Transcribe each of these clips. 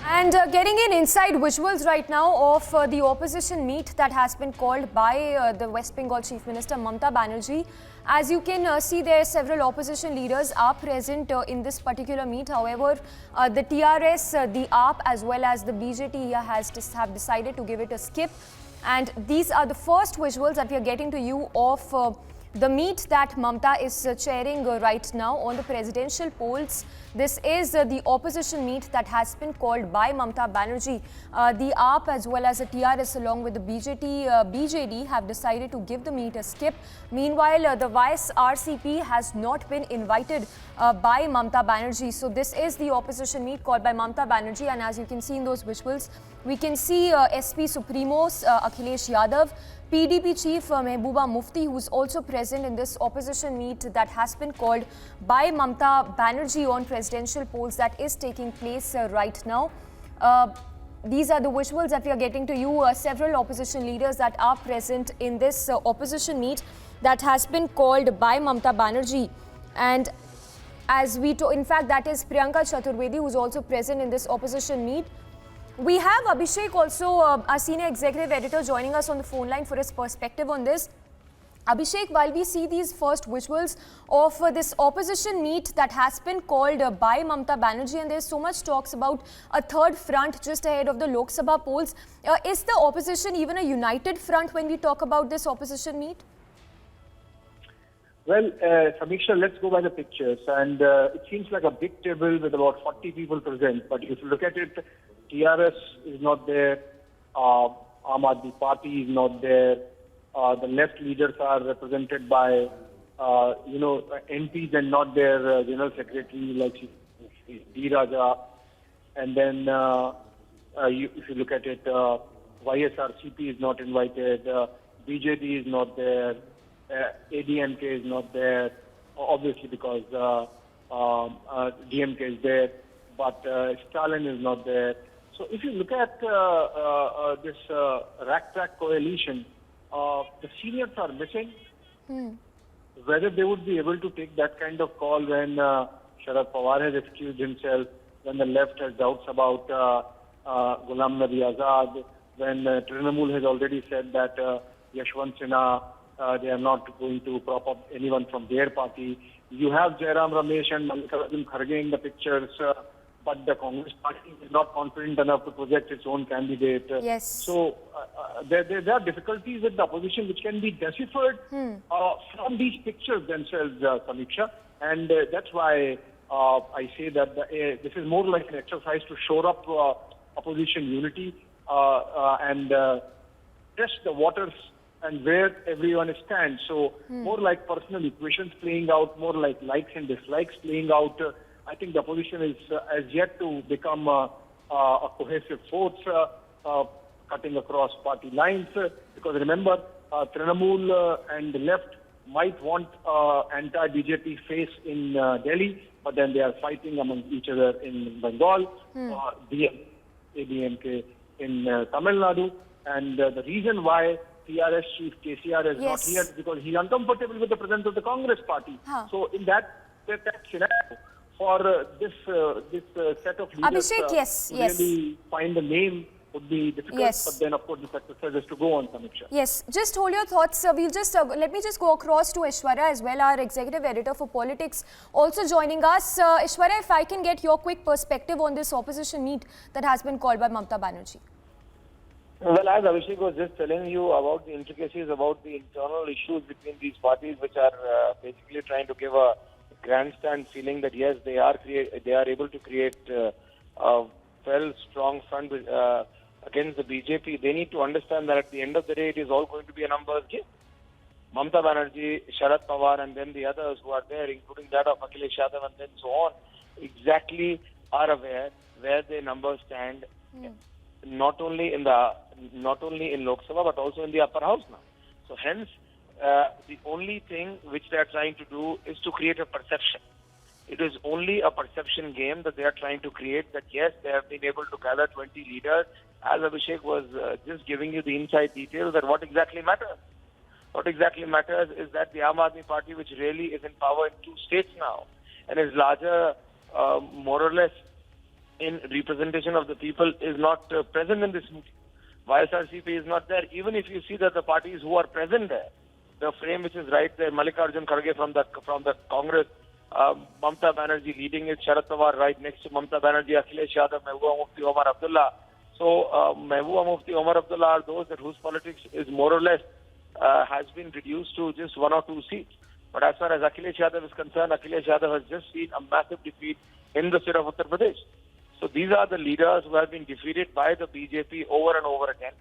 And getting in inside visuals right now of the opposition meet that has been called by the West Bengal Chief Minister Mamata Banerjee. As you can see, there several opposition leaders are present in this particular meet. However, the TRS, the AAP as well as the BJD have decided to give it a skip. And these are the first visuals that we are getting to you of the meet that Mamata is chairing right now on the presidential polls. This is the opposition meet that has been called by Mamata Banerjee. The AAP as well as the TRS along with the BJD have decided to give the meet a skip. Meanwhile, the YSRCP has not been invited by Mamata Banerjee. So this is the opposition meet called by Mamata Banerjee, and as you can see in those visuals, we can see SP Supremos Akhilesh Yadav, PDP Chief Mehbooba Mufti, who is also present in this opposition meet that has been called by Mamata Banerjee on presidential polls that is taking place right now. These are the visuals that we are getting to you. Several opposition leaders that are present in this opposition meet that has been called by Mamata Banerjee. And as in fact, that is Priyanka Chaturvedi, who is also present in this opposition meet. We have Abhishek also, our senior executive editor, joining us on the phone line for his perspective on this. Abhishek, while we see these first visuals of this opposition meet that has been called by Mamata Banerjee, and there's so much talks about a third front just ahead of the Lok Sabha polls, is the opposition even a united front when we talk about this opposition meet? Well, Samiksha, let's go by the pictures. And it seems like a big table with about 40 people present. But if you look at it, TRS is not there. Aam Aadmi Party is not there. The left leaders are represented by, MPs and not their General Secretary like D. Raja. And then if you look at it, YSRCP is not invited. BJD is not there. ADMK is not there, obviously because DMK is there, but Stalin is not there. So if you look at this rack-track coalition, the seniors are missing. Whether they would be able to take that kind of call when Sharad Pawar has excused himself, when the left has doubts about Ghulam Nabi Azad, when Trinamool has already said that Yashwant Sinha, they are not going to prop up anyone from their party. You have Jairam Ramesh and Mallikarjun Kharge in the pictures, but the Congress party is not confident enough to project its own candidate. Yes. So there are difficulties with the opposition which can be deciphered from these pictures themselves, Samiksha. And that's why I say that this is more like an exercise to shore up opposition unity and test the waters and where everyone stands. So more like personal equations playing out, more like likes and dislikes playing out. I think the opposition is as yet to become a cohesive force cutting across party lines. Because remember, Trinamool and the left might want anti-BJP face in Delhi, but then they are fighting among each other in Bengal, ADMK in Tamil Nadu. And the reason why TRS chief KCR is not here because he's uncomfortable with the presence of the Congress party. So in that scenario, for this set of leaders Abhishek, really find a name would be difficult. But then of course the exercise is to go on, Samiksha. Yes, just hold your thoughts. We'll just let me just go across to Aishwarya as well, our executive editor for politics, also joining us. Aishwarya, if I can get your quick perspective on this opposition meet that has been called by Mamata Banerjee. Well, as Abhishek was just telling you about the intricacies about the internal issues between these parties, which are basically trying to give a grandstand feeling that yes, they are able to create a well strong front against the BJP. They need to understand that at the end of the day, it is all going to be a numbers game. Mamata Banerjee, Sharad Pawar, and then the others who are there, including that of Akhilesh Yadav and then so on, exactly are aware where their numbers stand. Not only in Lok Sabha but also in the upper house now. So hence, the only thing which they are trying to do is to create a perception. It is only a perception game that they are trying to create that yes, they have been able to gather 20 leaders. As Abhishek was just giving you the inside details that what exactly matters. What exactly matters is that the Aam Aadmi Party, which really is in power in 2 states now and is larger more or less in representation of the people is not present in this meeting. YSRCP is not there. Even if you see that the parties who are present there, the frame which is right there, Mallikarjun Kharge from the Congress, Mamata Banerjee leading it, Sharad Pawar right next to Mamata Banerjee, Akhilesh Yadav, Mehbooba Mufti, Omar Abdullah. So Mehbooba Mufti, Omar Abdullah are those whose politics is more or less has been reduced to just 1 or 2 seats. But as far as Akhilesh Yadav is concerned, Akhilesh Yadav has just seen a massive defeat in the state of Uttar Pradesh. So these are the leaders who have been defeated by the BJP over and over again.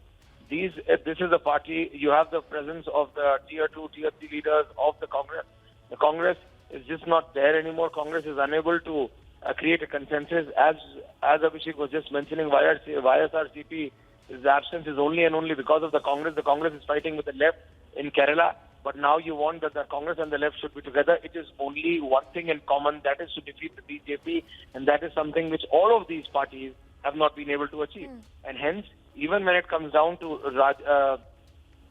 This is a party, you have the presence of the tier 2, tier 3 leaders of the Congress. The Congress is just not there anymore. Congress is unable to create a consensus. As Abhishek was just mentioning, YSRCP, his absence is only and only because of the Congress. The Congress is fighting with the left in Kerala. But now you want that the Congress and the left should be together. It is only one thing in common, that is to defeat the BJP, and that is something which all of these parties have not been able to achieve. And hence, even when it comes down to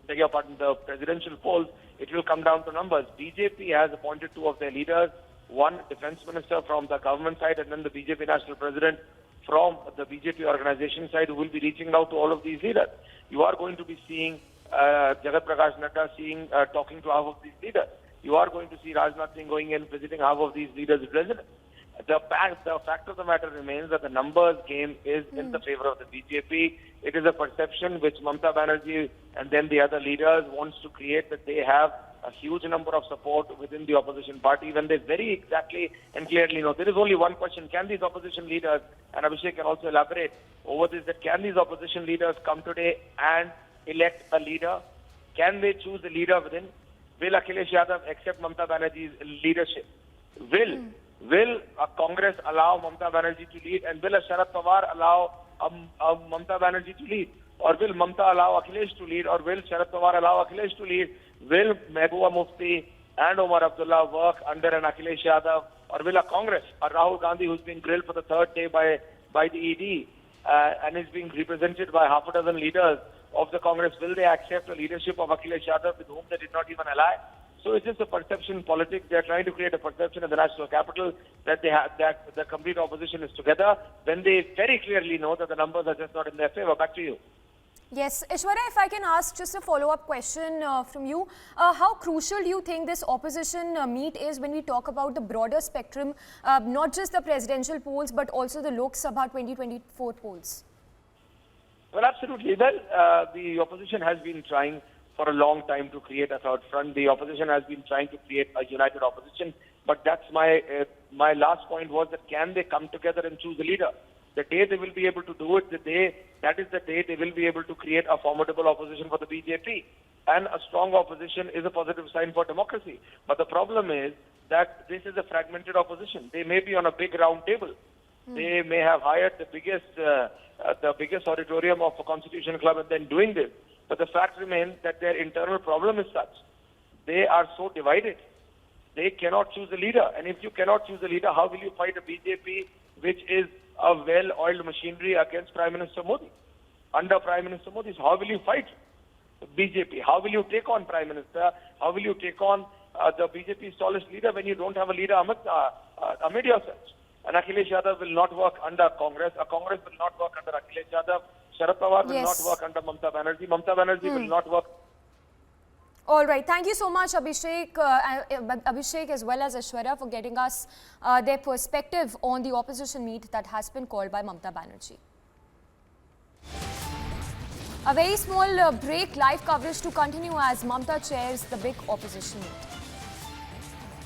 the presidential polls, it will come down to numbers. BJP has appointed 2 of their leaders, one defense minister from the government side, and then the BJP national president from the BJP organization side, who will be reaching out to all of these leaders. You are going to be seeing Jagat Prakash Nadda talking to half of these leaders. You are going to see Rajnath Singh going in, visiting half of these leaders' residence. The fact of the matter remains that the numbers game is in the favor of the BJP. It is a perception which Mamata Banerjee and then the other leaders wants to create, that they have a huge number of support within the opposition party, when they very exactly and clearly know. There is only one question: can these opposition leaders, and Abhishek can also elaborate over this, that can these opposition leaders come today and elect a leader? Can they choose the leader within? Will Akhilesh Yadav accept Mamata Banerjee's leadership? Will a Congress allow Mamata Banerjee to lead? And will a Sharad Pawar allow Mamata Banerjee to lead? Or will Mamata allow Akhilesh to lead? Or will Sharad Pawar allow Akhilesh to lead? Will Mehbooba Mufti and Omar Abdullah work under an Akhilesh Yadav? Or will a Congress, a Rahul Gandhi, who's been grilled for the 3rd day by the ED and is being represented by half a dozen leaders of the Congress, will they accept the leadership of Akhilesh Yadav, with whom they did not even ally? So it's just a perception politics. They are trying to create a perception in the national capital that that the complete opposition is together, when they very clearly know that the numbers are just not in their favor. Back to you. Yes, Aishwarya, if I can ask just a follow-up question from you. How crucial do you think this opposition meet is when we talk about the broader spectrum, not just the presidential polls, but also the Lok Sabha 2024 polls? Well, absolutely. Well, the opposition has been trying for a long time to create a third front. The opposition has been trying to create a united opposition. But that's my last point was that can they come together and choose a leader? The day they will be able to do it, that is the day they will be able to create a formidable opposition for the BJP. And a strong opposition is a positive sign for democracy. But the problem is that this is a fragmented opposition. They may be on a big round table. They may have hired the biggest auditorium of a Constitution Club and then doing this. But the fact remains that their internal problem is such. They are so divided. They cannot choose a leader. And if you cannot choose a leader, how will you fight a BJP which is a well-oiled machinery against Prime Minister Modi? Under Prime Minister Modi, so how will you fight BJP? How will you take on Prime Minister? How will you take on the BJP's tallest leader when you don't have a leader amid yourselves? And Akhilesh Yadav will not work under Congress. A Congress will not work under Akhilesh Yadav. Sharad Pawar will not work under Mamata Banerjee. Mamata Banerjee will not work. All right. Thank you so much, Abhishek, Abhishek as well as Aishwarya, for getting us their perspective on the opposition meet that has been called by Mamata Banerjee. A very small break, live coverage to continue as Mamata chairs the big opposition meet.